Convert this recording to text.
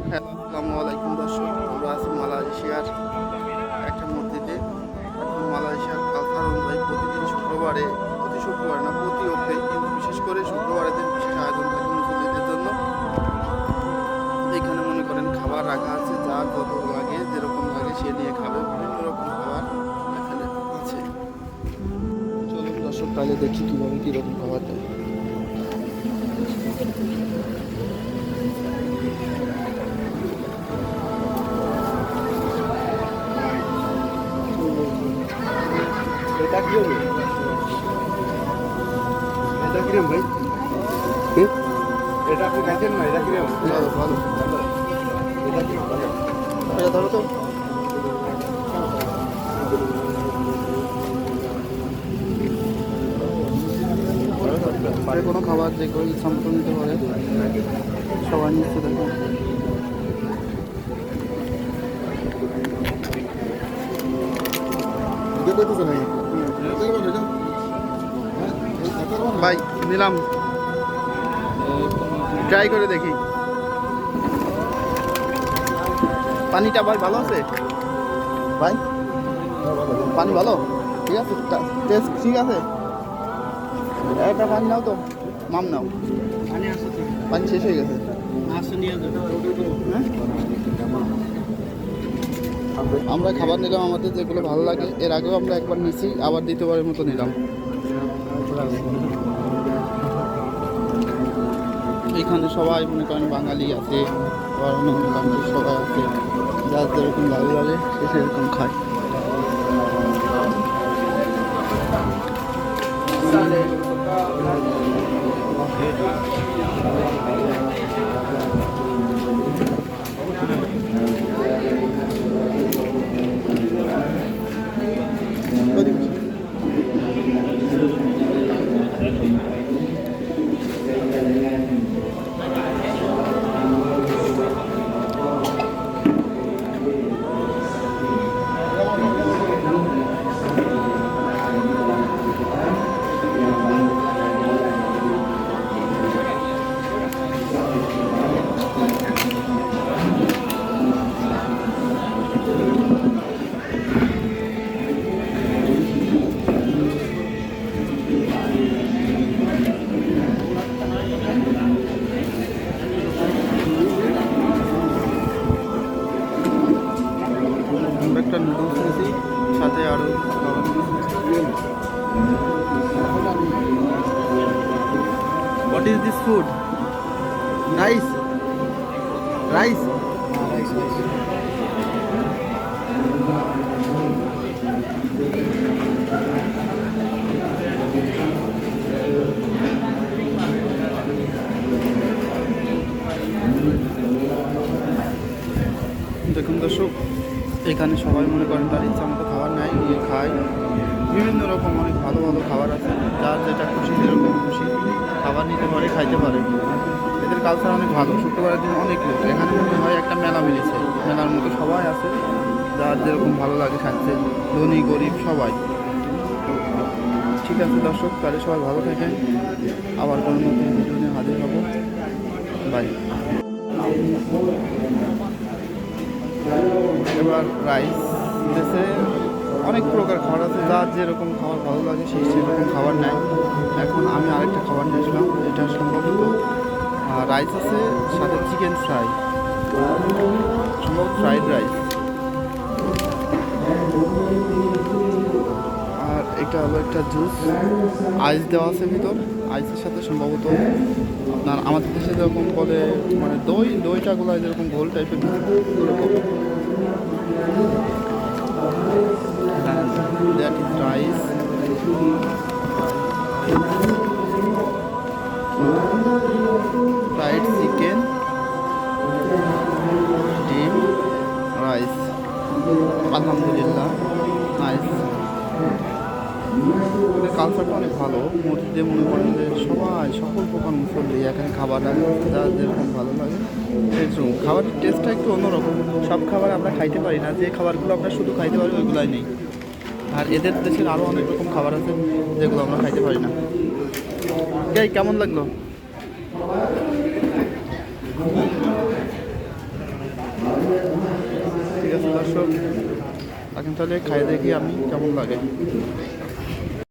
আসসালামু আলাইকুম দর্শক, আমরা আছি মালয়েশিয়ার একটা মসজিদে। এখন মালয়েশিয়ার কালচার অনুযায়ী প্রতিদিন শুক্রবারে, প্রতি শুক্রবার না প্রতি অব্দে, কিন্তু বিশেষ করে শুক্রবারের দিন বিশেষ আয়োজন থাকে মুসল্লিদের জন্য। এখানে মনে করেন খাবার রাখা আছে, যা যত লাগে যেরকম লাগে সে নিয়ে খাবে। বিভিন্ন রকম খাবার এখানে আছে। চলুন দর্শক, তাহলে দেখি কীভাবে কীরকম খাবার দেয়। এটা কি হবে? এটা কিরম ভাই? এটা আপনি দেখেন না, এটা কিরম? ভালো ভালো, এটা কিরম ভালো? এটা ধরো তো। যে কোনো খাবার যে কোনো ইচ্ছা মতো নিতে পারে, সবাই নিচ্ছে দেখুন। ভাই নিলাম, ট্রাই করে দেখি। পানিটা ভাই ভালো আছে ভাই? পানি ভালো, ঠিক আছে, টেস্ট ঠিক আছে। একটা পানি নাও তো, মাম নাও। পানি শেষ হয়ে গেছে। হ্যাঁ? আমরা খাবার নিলাম আমাদের যেগুলো ভালো লাগে। এর আগেও আমরা একবার নিছি, আবার দ্বিতীয়বারের মতো নিলাম। এখানে সবাই মনে করেন বাঙালি আছে, আবার অন্যান্য কান্ট্রির সবাই আছে, যার যেরকম ভালো লাগে সে সেরকম খায়। একটা নুডলস নিয়েছি, সাথে আরও what is this food? Rice, rice. দেখুন দর্শক, এখানে সবাই মনে করেন তার ইচ্ছা মতো খাবার নেয়, নিয়ে খায়। বিভিন্ন রকম অনেক ভালো ভালো খাবার আছে, যার যেটা খুশি যেরকম খুশি খাবার নিতে পারে, খাইতে পারে। এদের কালচার অনেক ভালো। শুক্রবারের দিন অনেক লোক এখানে, মনে হয় একটা মেলা মিলেছে, মেলার মতো সবাই আছে, যার যেরকম ভালো লাগে খাচ্ছে, ধনী গরিব সবাই। ঠিক আছে দর্শক, তাহলে সবাই ভালো থাকেন, আবার কোনো নতুন ভিডিও নিয়ে হাজির হব। বাই। এবার রাইস দেশে অনেক প্রকার খাবার আছে, যার যেরকম খাবার ভালো লাগে সেই সেরকম খাবার নেয়। এখন আমি আরেকটা খাবার নিয়েছিলাম, এটা সম্ভবত রাইস আছে, সাথে চিকেন ফ্রাই, সম্ভবত ফ্রাইড রাইস। আর এটা হলো একটা জুস, আইস দেওয়া আছে ভিতর। আইসের সাথে সম্ভবত আপনার আমাদের দেশে যেরকম বলে মানে দইটাগুলো যেরকম গোল টাইপের এরকম। That is rice, fried chicken, ডিম, রাইস। আলহামদুলিল্লাহ, নাইস। কালচারটা অনেক ভালো। মসজিদে মনে করেন যে সবাই, সকল প্রকার মুসল্লি এখানে খাবার রাখে, যার যেরকম ভালো লাগে সেরকম। খাবারের টেস্টটা একটু অন্যরকম। সব খাবার আমরা খাইতে পারি না, যে খাবারগুলো আমরা শুধু খাইতে পারি ওইগুলাই নেই। আর এদের দেশের আরও অনেক রকম খাবার আছে যেগুলো আমরা খাইতে পারি না। কেমন লাগলো? দর্শক এখন তাহলে খাই দেখি আমি কেমন লাগে।